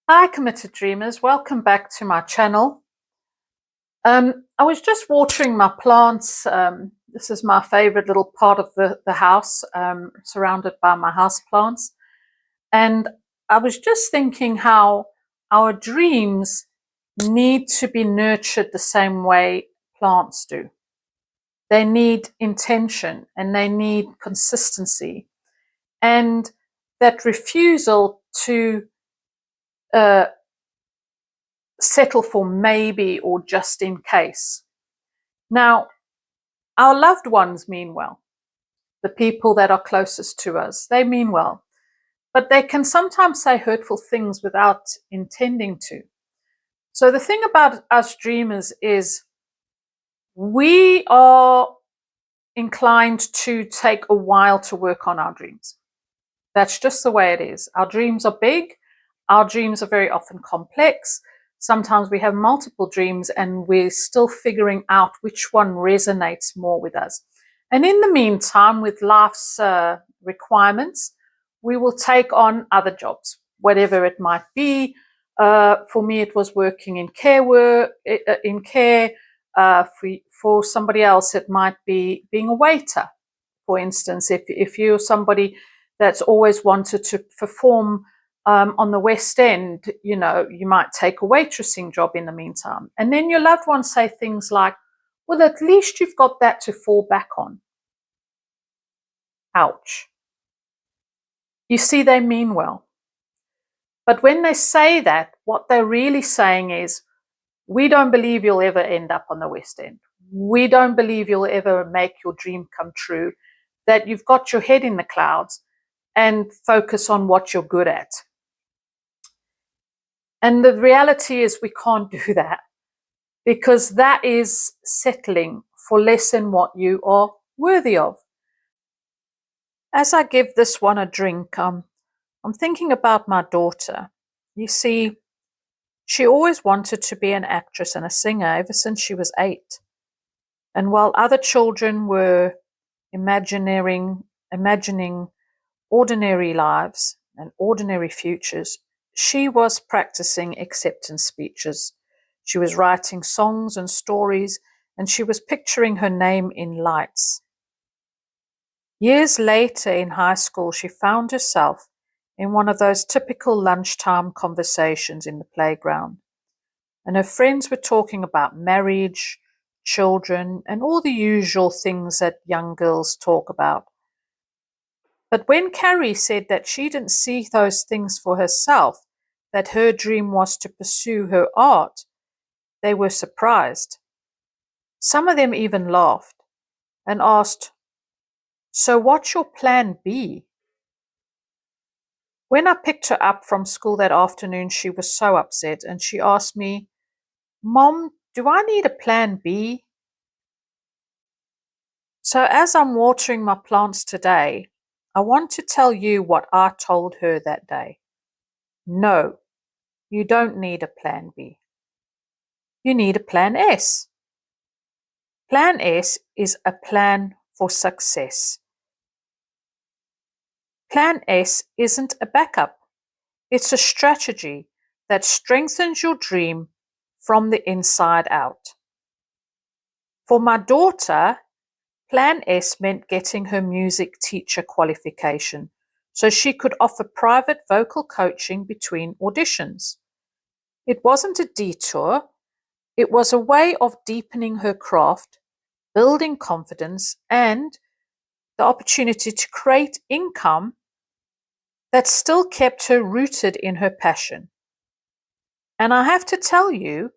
Hi, committed dreamers. Welcome back to my channel. I was just watering my plants. This is my favorite little part of the house, surrounded by my house plants. And I was just thinking how our dreams need to be nurtured the same way plants do. They need intention and they need consistency. And that refusal to uh, settle for maybe or just in case. Now, our loved ones mean well. The people that are closest to us, they mean well. But they can sometimes say hurtful things without intending to. So the thing about us dreamers is we are inclined to take a while to work on our dreams. That's just the way it is. Our dreams are big. Our dreams are very often complex. Sometimes we have multiple dreams and we're still figuring out which one resonates more with us. And in the meantime, with life's requirements, we will take on other jobs, whatever it might be. For me, it was working in care work, in care. For somebody else, it might be being a waiter. For instance, if you're somebody that's always wanted to perform on the West End, you might take a waitressing job in the meantime. And then your loved ones say things like, well, at least you've got that to fall back on. Ouch. You see, they mean well. But when they say that, what they're really saying is, we don't believe you'll ever end up on the West End. We don't believe you'll ever make your dream come true, that you've got your head in the clouds and focus on what you're good at. And the reality is we can't do that, because that is settling for less than what you are worthy of. As I give this one a drink, I'm thinking about my daughter. You see, she always wanted to be an actress and a singer ever since she was 8. And while other children were imagining ordinary lives and ordinary futures, she was practicing acceptance speeches. She was writing songs and stories, and she was picturing her name in lights. Years later in high school, she found herself in one of those typical lunchtime conversations in the playground. And her friends were talking about marriage, children, and all the usual things that young girls talk about. But when Carrie said that she didn't see those things for herself, that her dream was to pursue her art, they were surprised. Some of them even laughed and asked, "So what's your plan B?" When I picked her up from school that afternoon, she was so upset and she asked me, "Mom, do I need a plan B?" So as I'm watering my plants today, I want to tell you what I told her that day. No, you don't need a plan B. You need a plan S. Plan S is a plan for success. Plan S isn't a backup. It's a strategy that strengthens your dream from the inside out. For my daughter, Plan S meant getting her music teacher qualification so she could offer private vocal coaching between auditions. It wasn't a detour, it was a way of deepening her craft, building confidence, and the opportunity to create income that still kept her rooted in her passion. And I have to tell you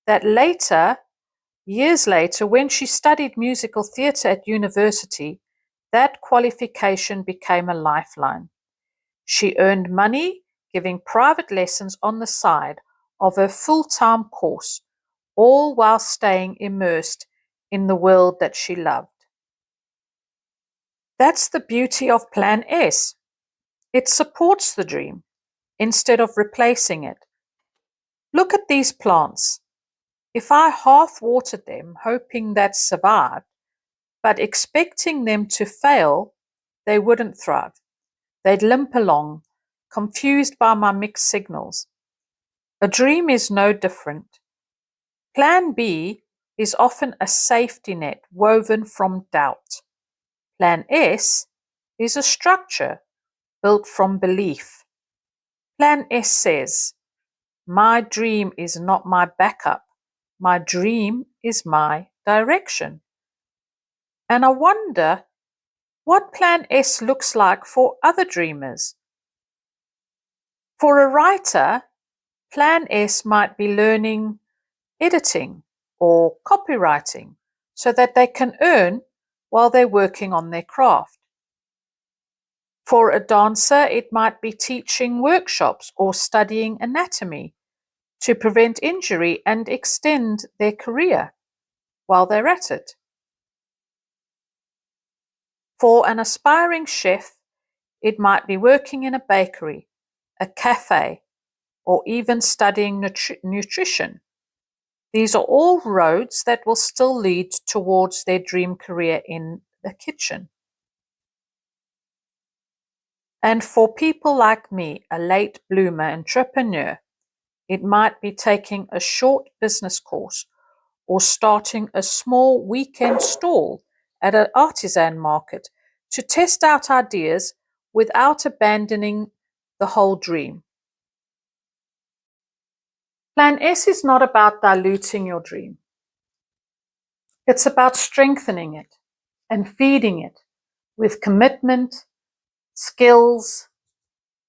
that years later, when she studied musical theatre at university, that qualification became a lifeline. She earned money giving private lessons on the side of her full-time course, all while staying immersed in the world that she loved. That's the beauty of Plan S. It supports the dream instead of replacing it. Look at these plants. If I half-watered them, hoping they'd survive, but expecting them to fail, they wouldn't thrive. They'd limp along, confused by my mixed signals. A dream is no different. Plan B is often a safety net woven from doubt. Plan S is a structure built from belief. Plan S says, my dream is not my backup. My dream is my direction. And I wonder what Plan S looks like for other dreamers. For a writer, Plan S might be learning editing or copywriting so that they can earn while they're working on their craft. For a dancer, it might be teaching workshops or studying anatomy to prevent injury and extend their career while they're at it. For an aspiring chef, it might be working in a bakery, a cafe, or even studying nutrition. These are all roads that will still lead towards their dream career in the kitchen. And for people like me, a late bloomer entrepreneur, it might be taking a short business course or starting a small weekend stall at an artisan market to test out ideas without abandoning the whole dream. Plan S is not about diluting your dream. It's about strengthening it and feeding it with commitment, skills,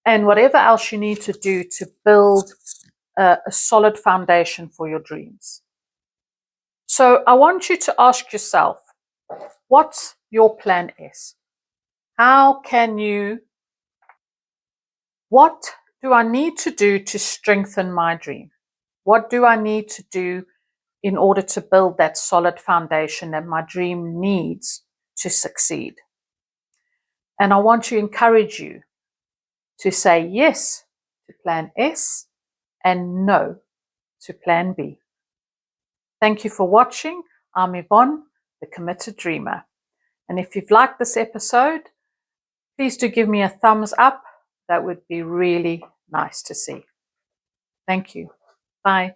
and whatever else you need to do to build a solid foundation for your dreams. So I want you to ask yourself, what's your plan S? What do I need to do to strengthen my dream? What do I need to do in order to build that solid foundation that my dream needs to succeed? And I want to encourage you to say yes to plan S and no to plan B. Thank you for watching. I'm Yvonne, the Committed Dreamer. And if you've liked this episode, please do give me a thumbs up. That would be really nice to see. Thank you. Bye.